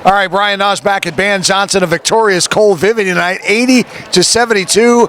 All right, Brian Noss back at Ban Johnson, a victorious Kole Vivian tonight, 80-72.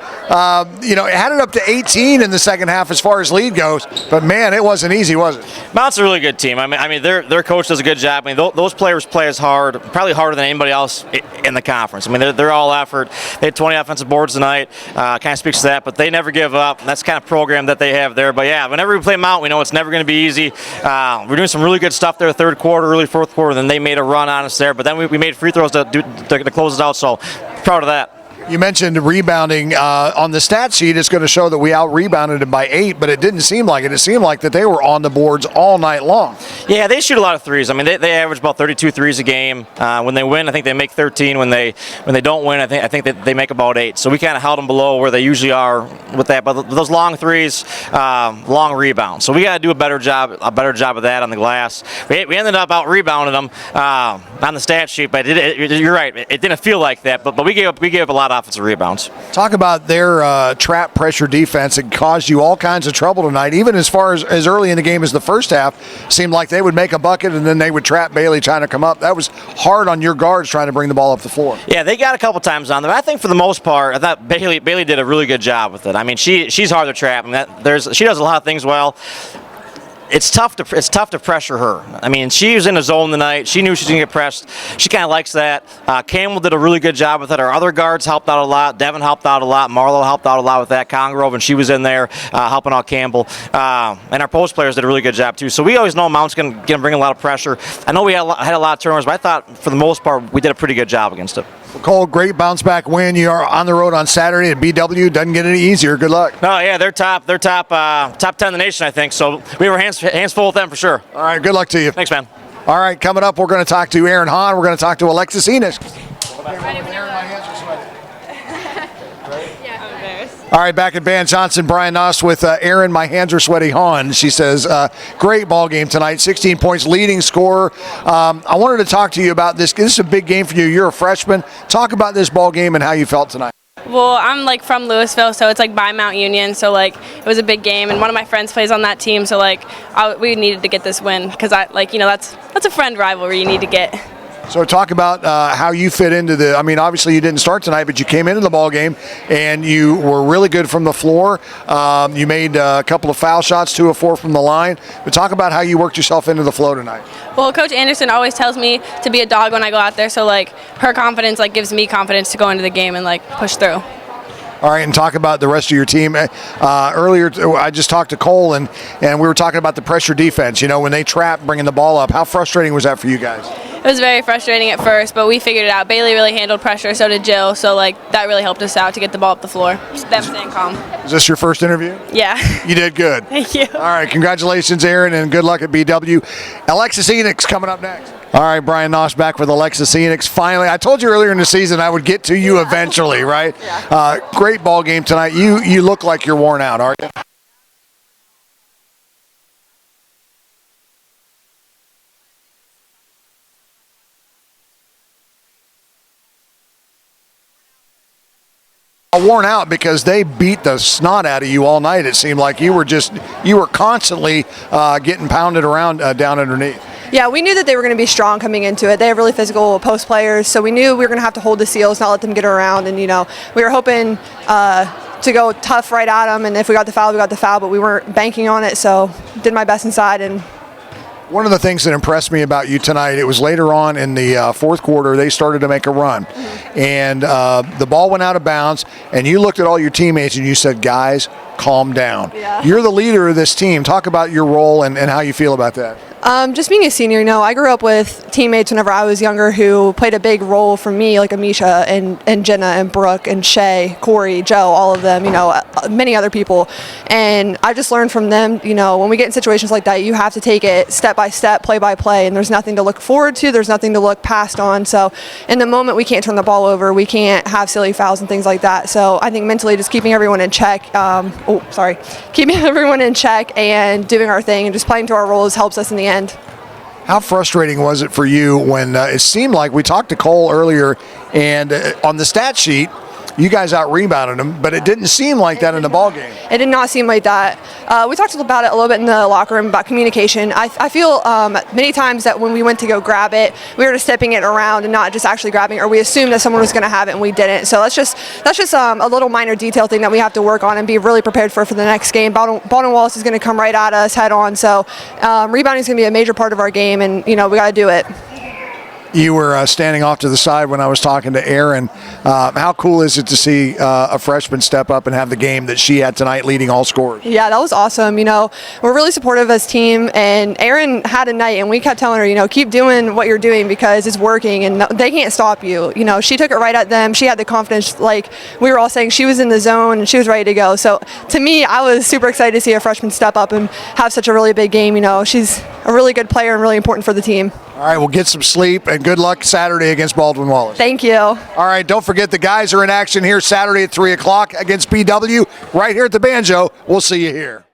It had it up to 18 in the second half as far as lead goes, but man, it wasn't easy, was it? Mount's a really good team. I mean, their coach does a good job. I mean, those players play as hard, probably harder than anybody else in the conference. I mean, they're all effort. They had 20 offensive boards tonight. Kind of speaks to that, but they never give up. That's the kind of program that they have there. But yeah, whenever we play Mount, we know it's never going to be easy. We're doing some really good stuff there, third quarter, early fourth quarter. Then they made a run on us there, but then we made free throws to close it out. So proud of that. You mentioned rebounding. On the stat sheet, it's going to show that we out-rebounded them by 8, but it didn't seem like it. It seemed like that they were on the boards all night long. Yeah, they shoot a lot of threes. I mean, they average about 32 threes a game. When they win, I think they make 13. When they don't win, I think that they make about 8. So we kind of held them below where they usually are with that. But those long threes, long rebounds. So we got to do a better job of that on the glass. We ended up out-rebounding them on the stat sheet, but you're right. It didn't feel like that. But we gave up a lot of offensive rebounds. Talk about their trap pressure defense. It caused you all kinds of trouble tonight, even as far as early in the game as the first half. Seemed like they would make a bucket and then they would trap Bailey trying to come up. That was hard on your guards trying to bring the ball up the floor. Yeah, they got a couple times on there. I think for the most part, I thought Bailey did a really good job with it. I mean, she's hard to trap. I mean, she does a lot of things well. It's tough to pressure her. I mean, she was in the zone tonight. She knew she was going to get pressed. She kind of likes that. Campbell did a really good job with it. Our other guards helped out a lot. Devin helped out a lot. Marlo helped out a lot with that. Congrove, and she was in there helping out Campbell. And our post players did a really good job too. So we always know Mount's going to bring a lot of pressure. I know we had a lot of turnovers, but I thought for the most part we did a pretty good job against it. Cole, great bounce back win. You are on the road on Saturday at BW. Doesn't get any easier. Good luck. No, yeah, they're top 10 in the nation, I think. So we were hands full with them for sure. All right, good luck to you. Thanks, man. All right, coming up, we're going to talk to Erin Hahn. We're going to talk to Alexis Enochs. All right, back at Ban Johnson, Brian Noss with Erin, my hands are sweaty, Hahn. She says, great ball game tonight, 16 points, leading scorer. I wanted to talk to you about this. This is a big game for you. You're a freshman. Talk about this ball game and how you felt tonight. Well, I'm from Louisville, so it's by Mount Union, so it was a big game, and one of my friends plays on that team, so we needed to get this win because that's a friend rivalry you need to get. So talk about how you fit into the. I mean, obviously you didn't start tonight, but you came into the ball game and you were really good from the floor. You made a couple of foul shots, 2 of 4 from the line. But talk about how you worked yourself into the flow tonight. Well, Coach Anderson always tells me to be a dog when I go out there, so her confidence gives me confidence to go into the game and push through. All right, and talk about the rest of your team. Earlier, I just talked to Cole, and we were talking about the pressure defense. You know, when they trap bringing the ball up, how frustrating was that for you guys? It was very frustrating at first, but we figured it out. Bailey really handled pressure, so did Jill, so that really helped us out to get the ball up the floor. Them staying calm. Is this your first interview? Yeah. You did good. Thank you. All right, congratulations, Erin, and good luck at BW. Alexis Enochs coming up next. All right, Brian Noss back with Alexis Enochs. Finally, I told you earlier in the season I would get to you eventually, right? Yeah. Great ball game tonight. You look like you're worn out, aren't you? Worn out because they beat the snot out of you all night. It seemed like you were constantly getting pounded around down underneath. Yeah, we knew that they were going to be strong coming into it. They have really physical post players, so we knew we were going to have to hold the seals, not let them get around. And we were hoping to go tough right at them. And if we got the foul, we got the foul. But we weren't banking on it, so did my best inside. And one of the things that impressed me about you tonight, it was later on in the fourth quarter, they started to make a run. And the ball went out of bounds, and you looked at all your teammates and you said, guys, calm down. Yeah. You're the leader of this team. Talk about your role and how you feel about that. Just being a senior, I grew up with teammates whenever I was younger who played a big role for me, like Amisha and Jenna and Brooke and Shay, Corey, Joe, all of them, many other people. And I just learned from them, when we get in situations like that, you have to take it step by step, play by play, and there's nothing to look forward to, there's nothing to look past on. So in the moment, we can't turn the ball over, we can't have silly fouls and things like that. So I think mentally just keeping everyone in check, keeping everyone in check and doing our thing and just playing to our roles helps us in the end. How frustrating was it for you when it seemed like we talked to Cole earlier, and on the stat sheet, you guys out-rebounded them, but it didn't seem like that in the ball game. It did not seem like that. We talked about it a little bit in the locker room about communication. I feel many times that when we went to go grab it, we were just stepping it around and not just actually grabbing it, or we assumed that someone was going to have it and we didn't. So that's just a little minor detail thing that we have to work on and be really prepared for the next game. Baldwin Wallace is going to come right at us head on. So rebounding is going to be a major part of our game, and we got to do it. You were standing off to the side when I was talking to Erin. How cool is it to see a freshman step up and have the game that she had tonight, leading all scorers? Yeah, that was awesome. We're really supportive as a team, and Erin had a night, and we kept telling her, keep doing what you're doing because it's working, and they can't stop you. She took it right at them. She had the confidence, like we were all saying, she was in the zone and she was ready to go. So to me, I was super excited to see a freshman step up and have such a really big game. She's a really good player and really important for the team. All right, well, get some sleep, and good luck Saturday against Baldwin Wallace. Thank you. All right, don't forget the guys are in action here Saturday at 3 o'clock against BW right here at the Banjo. We'll see you here.